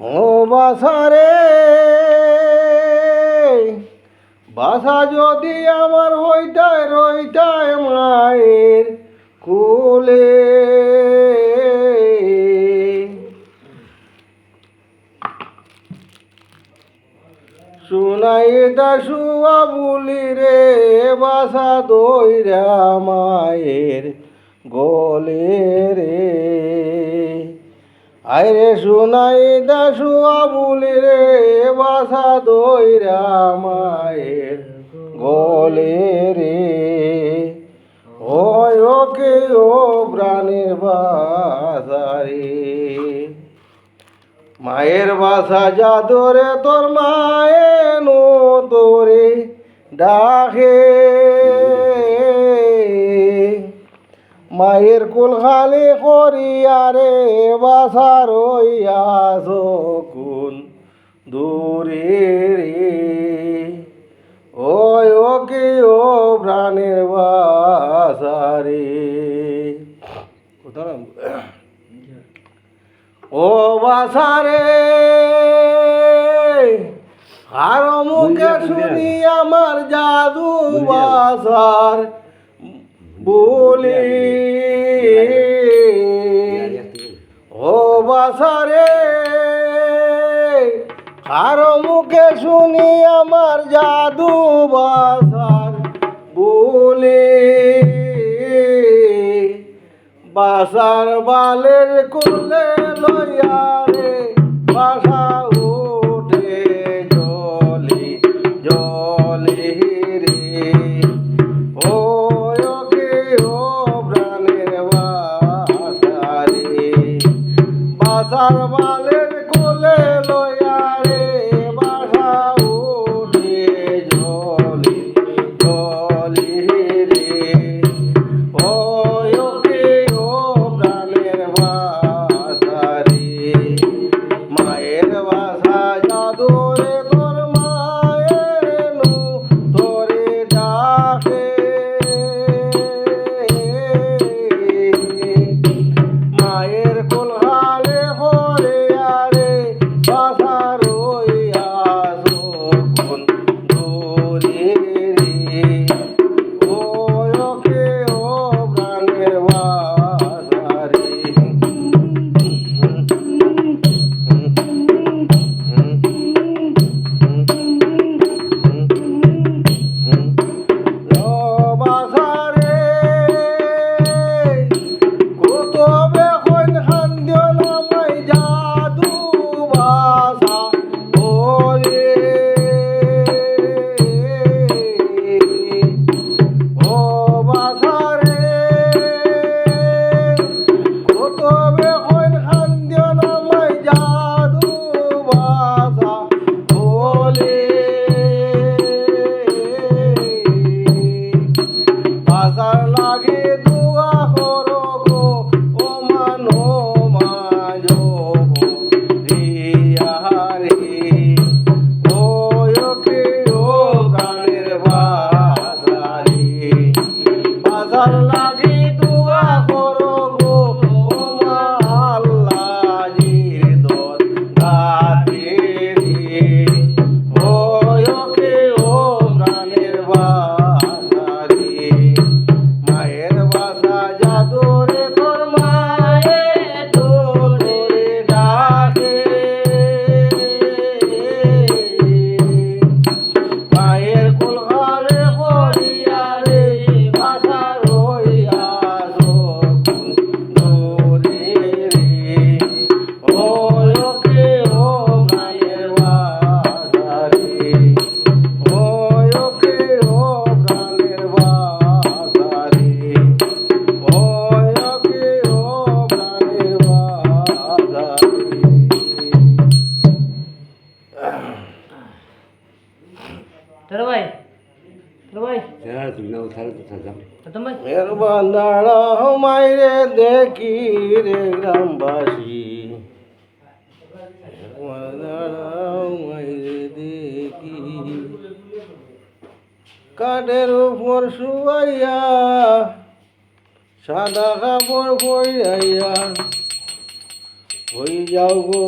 ও বাসা রে, বাসা যদি আমার হইতায় রইতায় মায়ের কোলে, শুনাই দাসুয়া বলি রে বাসা দইরা মায়ের গলে রে। আরে শুনাই দাসুয়া বলি রে বাসা দইরা মায়ের গলে রে। ওই ওকে ও প্রাণের বাসারে, মায়ের বাসা যাদরে তোর মায়ে নো তোরে ডাকে, মায়ের কুল খালি করিয়া রে বাসা রইয়া কোন দূরে রে। ওই ওকে ও প্রাণের বাসারে। ও বাসারে, আর মুখে শুনি আমার জাদু বাসার বলি। ও বাসারে, আর মুখে শুনি আমার জাদু বাসার বলি। বাসার বালের কোলে লইয়া রে বাসা উঠে জলে জলে রে। ও ওকে ও প্রাণের বাসারে, বাসার বালের কোলে লইয়া রে বাসা উঠে জলে জলে রে। ও মায়ের বাসা যাদরে তোর মায়ের নু তোরে ডাকে, মায়ের কোল হালে হরে আরে বাসা রইয়া কোন দূরে রে। ও ওকে ও প্রাণের বাসারে। বাসার লাগে দোয়া করো গো ও মানো মাঝো রিয়া রে। ও ওকে ও প্রাণের বাসারে, বাসার লাগে দোয়া করো গো ও মা আল্লাহ জির দর গাতে রে। ও ওকে ও প্রাণের বাসারে, মায়ের বাসা যাদরে তোর মায়ে তোরে ডাকে, মায়ের কোল ঘরে করিয়া রে বাসা রইয়া দূরে রে। ও ওকে ও মায়ের বাসারে, ও ওকে ও প্রাণের বাসারে। तेरा भाई यार तुमने उठाया तो था जब खत्म भाई এর বান্দাড়া মাইরে দেখি রে গ্রামবাসী, বান্দাড়া মাইরে দেখি কাঠের উপর শুয়াইয়া সাদা কাপড় পরাইয়া হই যাও গো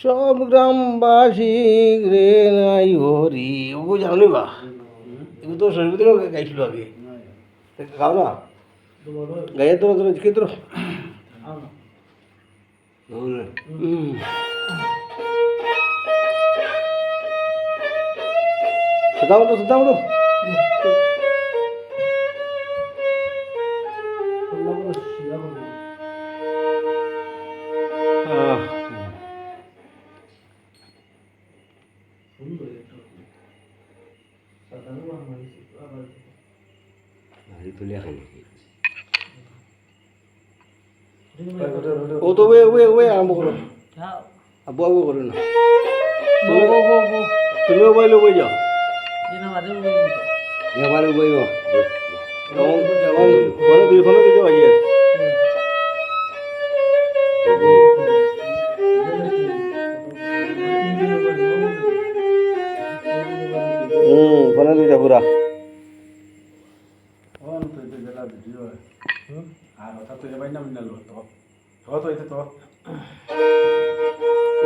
সব গ্রামবাসী রে নাই হরি ও জানো নি বা এগুলো তো শরীর গাইছিল আগে খাও না গাইয়ে তোর তোর কে তোর সদাম ও তো ওয়ে আরম্ভ করো আবু আবু করো না তুমিও বইলো বই যাও এবারে বইব এবং বলো দুই ফোনে দুটো বাজি আছে ফোনে দুইটা পুরা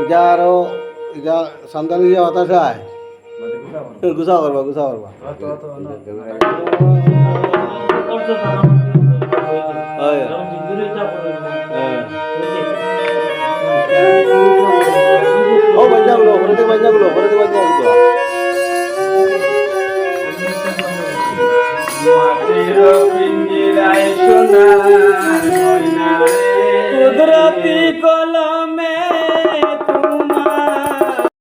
এটা আরো এটা সান্তালি যে হতাশ হয় গুছা করবা হয় ও বাজনাগুলো ঘরেতে বাজনাগুলো কুদরতি কলমে